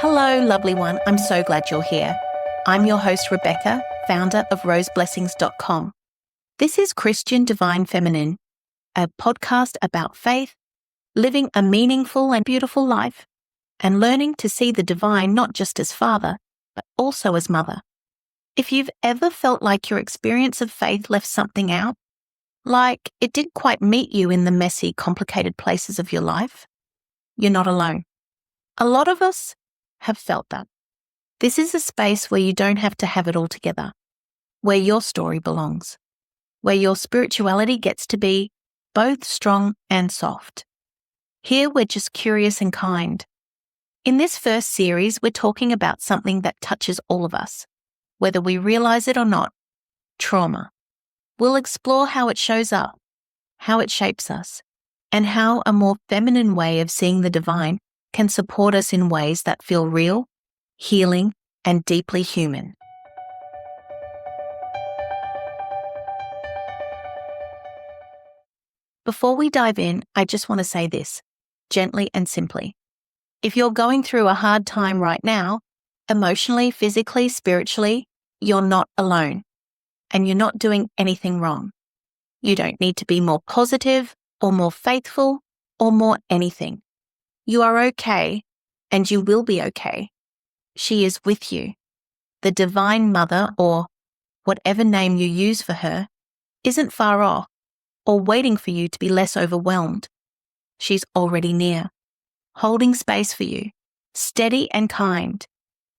Hello, lovely one. I'm so glad you're here. I'm your host, Rebecca, founder of roseblessings.com. This is Christian Divine Feminine, a podcast about faith, living a meaningful and beautiful life, and learning to see the divine not just as father, but also as mother. If you've ever felt like your experience of faith left something out, like it didn't quite meet you in the messy, complicated places of your life, you're not alone. A lot of us have felt that. This is a space where you don't have to have it all together, where your story belongs, where your spirituality gets to be both strong and soft. Here we're just curious and kind. In this first series, we're talking about something that touches all of us, whether we realize it or not: trauma. We'll explore how it shows up, how it shapes us, and how a more feminine way of seeing the divine can support us in ways that feel real, healing, and deeply human. Before we dive in, I just want to say this, gently and simply. If you're going through a hard time right now, emotionally, physically, spiritually, you're not alone, and you're not doing anything wrong. You don't need to be more positive or more faithful or more anything. You are okay, and you will be okay. She is with you. The Divine Mother, or whatever name you use for her, isn't far off or waiting for you to be less overwhelmed. She's already near, holding space for you, steady and kind.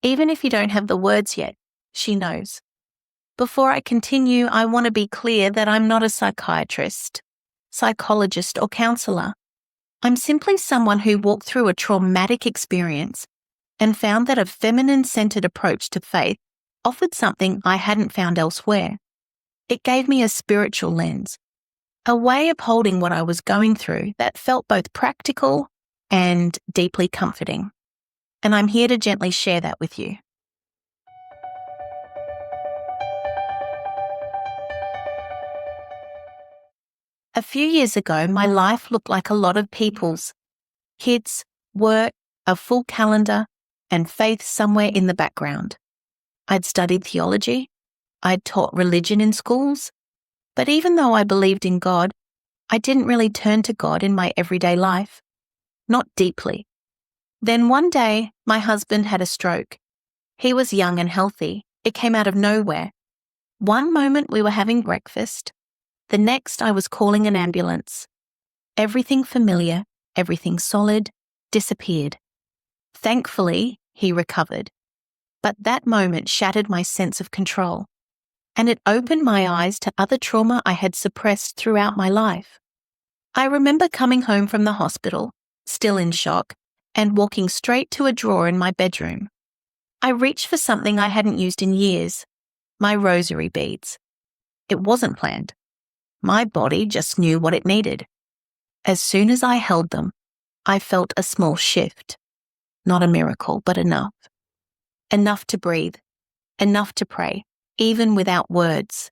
Even if you don't have the words yet, she knows. Before I continue, I want to be clear that I'm not a psychiatrist, psychologist, or counselor. I'm simply someone who walked through a traumatic experience and found that a feminine-centered approach to faith offered something I hadn't found elsewhere. It gave me a spiritual lens, a way of holding what I was going through that felt both practical and deeply comforting. And I'm here to gently share that with you. A few years ago, my life looked like a lot of people's: kids, work, a full calendar, and faith somewhere in the background. I'd studied theology. I'd taught religion in schools. But even though I believed in God, I didn't really turn to God in my everyday life. Not deeply. Then one day, my husband had a stroke. He was young and healthy. It came out of nowhere. One moment we were having breakfast. The next, I was calling an ambulance. Everything familiar, everything solid, disappeared. Thankfully, he recovered. But that moment shattered my sense of control, and it opened my eyes to other trauma I had suppressed throughout my life. I remember coming home from the hospital, still in shock, and walking straight to a drawer in my bedroom. I reached for something I hadn't used in years: my rosary beads. It wasn't planned. My body just knew what it needed. As soon as I held them, I felt a small shift. Not a miracle, but enough. Enough to breathe. Enough to pray, even without words.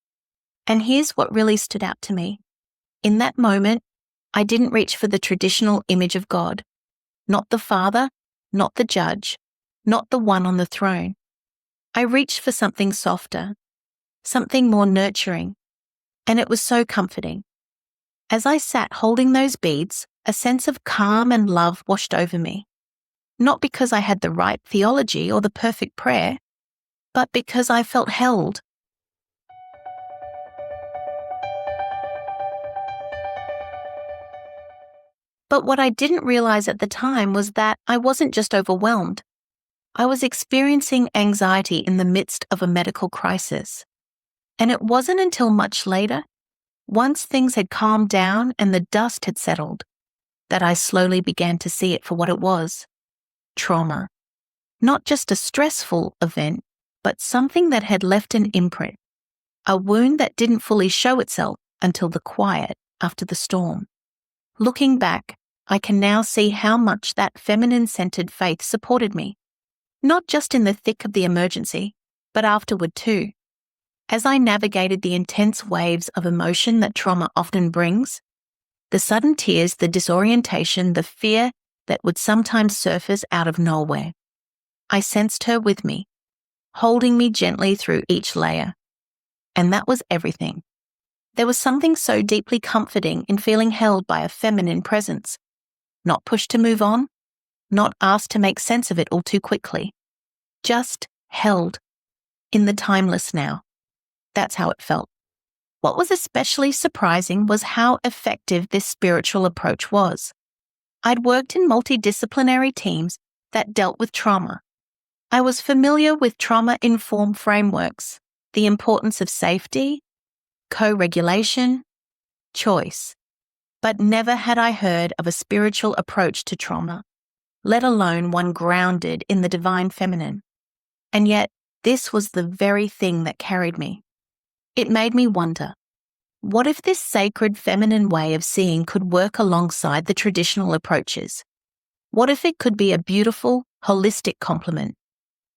And here's what really stood out to me. In that moment, I didn't reach for the traditional image of God. Not the Father, not the Judge, not the one on the throne. I reached for something softer, something more nurturing. And it was so comforting. As I sat holding those beads, a sense of calm and love washed over me. Not because I had the right theology or the perfect prayer, but because I felt held. But what I didn't realize at the time was that I wasn't just overwhelmed. I was experiencing anxiety in the midst of a medical crisis. And it wasn't until much later, once things had calmed down and the dust had settled, that I slowly began to see it for what it was: trauma. Not just a stressful event, but something that had left an imprint, a wound that didn't fully show itself until the quiet after the storm. Looking back, I can now see how much that feminine-centered faith supported me, not just in the thick of the emergency, but afterward too. As I navigated the intense waves of emotion that trauma often brings, the sudden tears, the disorientation, the fear that would sometimes surface out of nowhere, I sensed her with me, holding me gently through each layer. And that was everything. There was something so deeply comforting in feeling held by a feminine presence, not pushed to move on, not asked to make sense of it all too quickly, just held in the timeless now. That's how it felt. What was especially surprising was how effective this spiritual approach was. I'd worked in multidisciplinary teams that dealt with trauma. I was familiar with trauma-informed frameworks, the importance of safety, co-regulation, choice. But never had I heard of a spiritual approach to trauma, let alone one grounded in the divine feminine. And yet, this was the very thing that carried me. It made me wonder, what if this sacred feminine way of seeing could work alongside the traditional approaches? What if it could be a beautiful, holistic complement,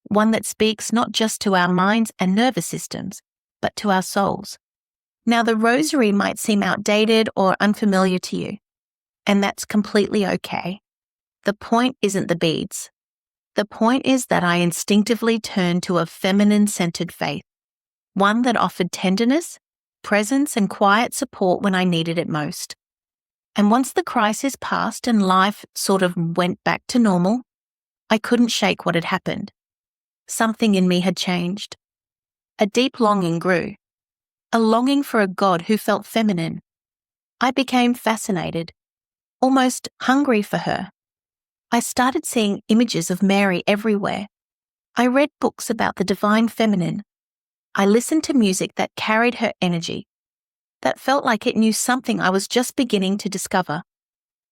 one that speaks not just to our minds and nervous systems, but to our souls? Now, the rosary might seem outdated or unfamiliar to you, and that's completely okay. The point isn't the beads. The point is that I instinctively turned to a feminine-centered faith, one that offered tenderness, presence, and quiet support when I needed it most. And once the crisis passed and life sort of went back to normal, I couldn't shake what had happened. Something in me had changed. A deep longing grew. A longing for a God who felt feminine. I became fascinated, almost hungry for her. I started seeing images of Mary everywhere. I read books about the divine feminine. I listened to music that carried her energy, that felt like it knew something I was just beginning to discover.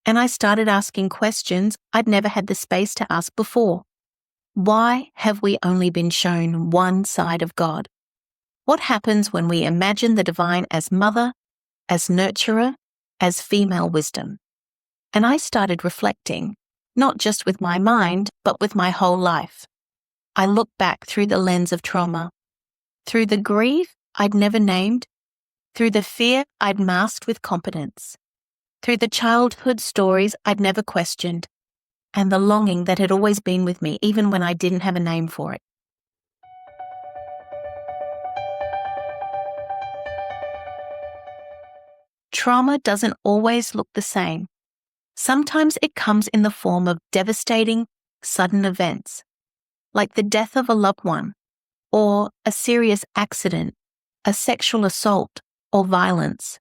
And I started asking questions I'd never had the space to ask before. Why have we only been shown one side of God? What happens when we imagine the divine as mother, as nurturer, as female wisdom? And I started reflecting, not just with my mind, but with my whole life. I looked back through the lens of trauma, through the grief I'd never named, through the fear I'd masked with competence, through the childhood stories I'd never questioned, and the longing that had always been with me even when I didn't have a name for it. Trauma doesn't always look the same. Sometimes it comes in the form of devastating, sudden events, like the death of a loved one, or a serious accident, a sexual assault, or violence.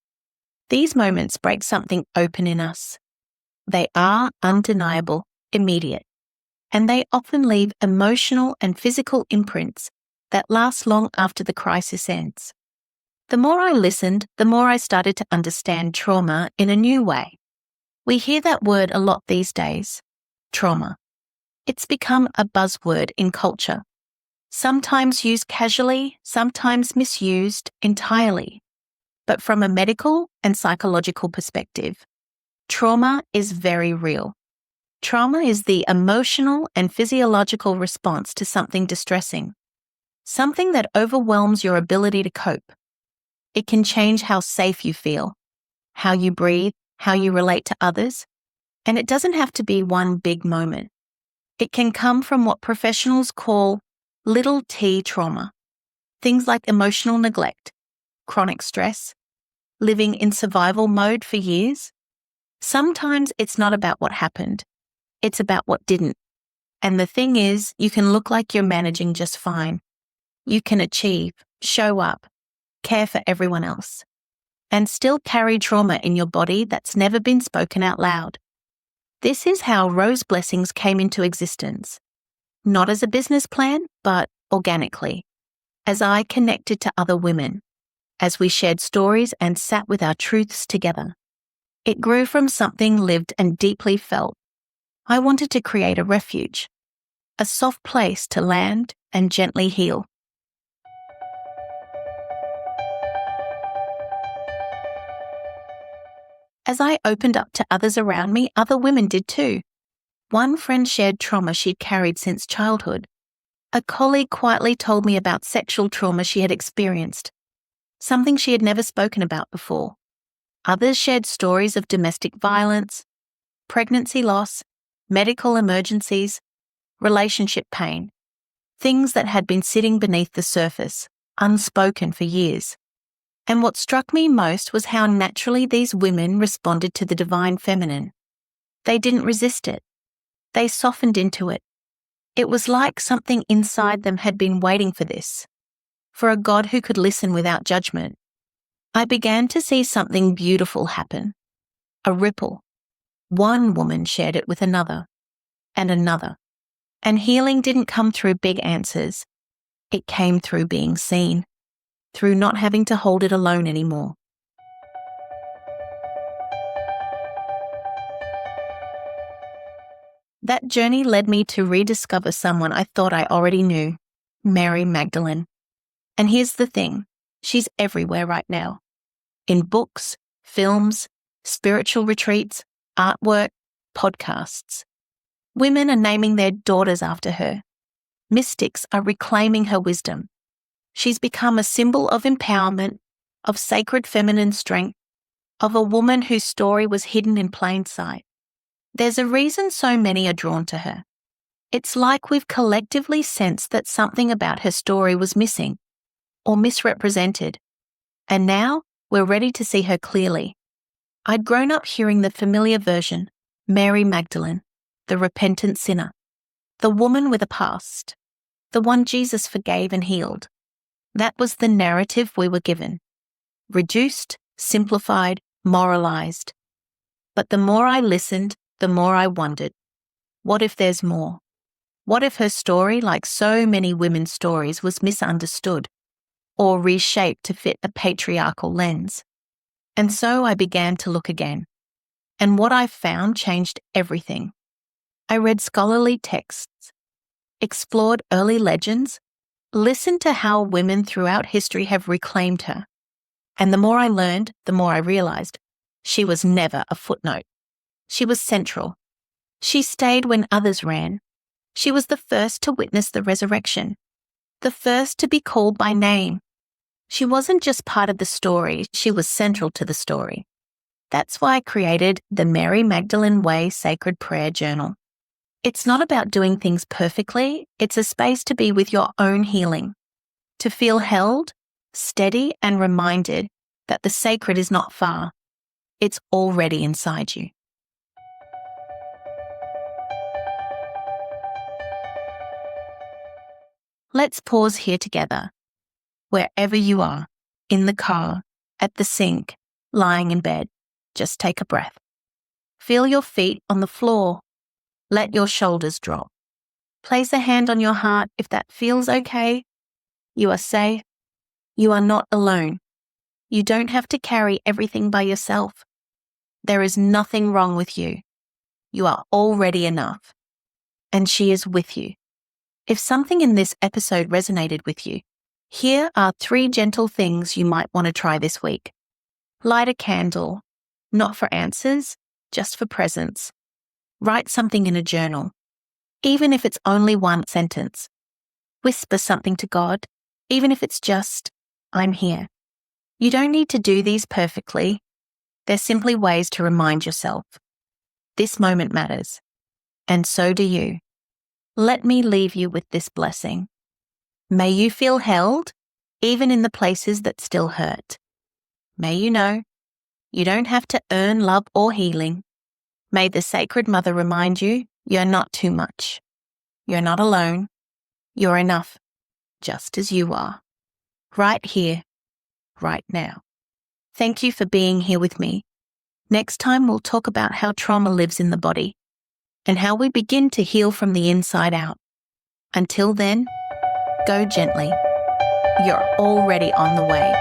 These moments break something open in us. They are undeniable, immediate, and they often leave emotional and physical imprints that last long after the crisis ends. The more I listened, the more I started to understand trauma in a new way. We hear that word a lot these days, trauma. It's become a buzzword in culture, sometimes used casually, sometimes misused entirely. But from a medical and psychological perspective, trauma is very real. Trauma is the emotional and physiological response to something distressing, something that overwhelms your ability to cope. It can change how safe you feel, how you breathe, how you relate to others, and it doesn't have to be one big moment. It can come from what professionals call little t trauma, things like emotional neglect, chronic stress, living in survival mode for years. Sometimes it's not about what happened, it's about what didn't. And the thing is, you can look like you're managing just fine. You can achieve, show up, care for everyone else, and still carry trauma in your body that's never been spoken out loud. This is how Rose Blessings came into existence. Not as a business plan, but organically, as I connected to other women, as we shared stories and sat with our truths together. It grew from something lived and deeply felt. I wanted to create a refuge, a soft place to land and gently heal. As I opened up to others around me, other women did too. One friend shared trauma she'd carried since childhood. A colleague quietly told me about sexual trauma she had experienced, something she had never spoken about before. Others shared stories of domestic violence, pregnancy loss, medical emergencies, relationship pain, things that had been sitting beneath the surface, unspoken for years. And what struck me most was how naturally these women responded to the divine feminine. They didn't resist it. They softened into it. It was like something inside them had been waiting for this, for a God who could listen without judgment. I began to see something beautiful happen. A ripple. One woman shared it with another, and another. And healing didn't come through big answers. It came through being seen, through not having to hold it alone anymore. That journey led me to rediscover someone I thought I already knew, Mary Magdalene. And here's the thing, she's everywhere right now. In books, films, spiritual retreats, artwork, podcasts. Women are naming their daughters after her. Mystics are reclaiming her wisdom. She's become a symbol of empowerment, of sacred feminine strength, of a woman whose story was hidden in plain sight. There's a reason so many are drawn to her. It's like we've collectively sensed that something about her story was missing or misrepresented. And now we're ready to see her clearly. I'd grown up hearing the familiar version, Mary Magdalene, the repentant sinner, the woman with a past, the one Jesus forgave and healed. That was the narrative we were given. Reduced, simplified, moralized. But the more I listened, the more I wondered, what if there's more? What if her story, like so many women's stories, was misunderstood or reshaped to fit a patriarchal lens? And so I began to look again. And what I found changed everything. I read scholarly texts, explored early legends, listened to how women throughout history have reclaimed her. And the more I learned, the more I realized she was never a footnote. She was central. She stayed when others ran. She was the first to witness the resurrection, the first to be called by name. She wasn't just part of the story, she was central to the story. That's why I created the Mary Magdalene Way Sacred Prayer Journal. It's not about doing things perfectly, it's a space to be with your own healing, to feel held, steady, and reminded that the sacred is not far. It's already inside you. Let's pause here together. Wherever you are, in the car, at the sink, lying in bed, just take a breath. Feel your feet on the floor. Let your shoulders drop. Place a hand on your heart if that feels okay. You are safe. You are not alone. You don't have to carry everything by yourself. There is nothing wrong with you. You are already enough. And she is with you. If something in this episode resonated with you, here are 3 gentle things you might want to try this week. Light a candle, not for answers, just for presence. Write something in a journal, even if it's only 1 sentence. Whisper something to God, even if it's just, I'm here. You don't need to do these perfectly. They're simply ways to remind yourself. This moment matters, and so do you. Let me leave you with this blessing. May you feel held, even in the places that still hurt. May you know, you don't have to earn love or healing. May the Sacred Mother remind you, you're not too much. You're not alone. You're enough, just as you are. Right here, right now. Thank you for being here with me. Next time we'll talk about how trauma lives in the body and how we begin to heal from the inside out. Until then, go gently. You're already on the way.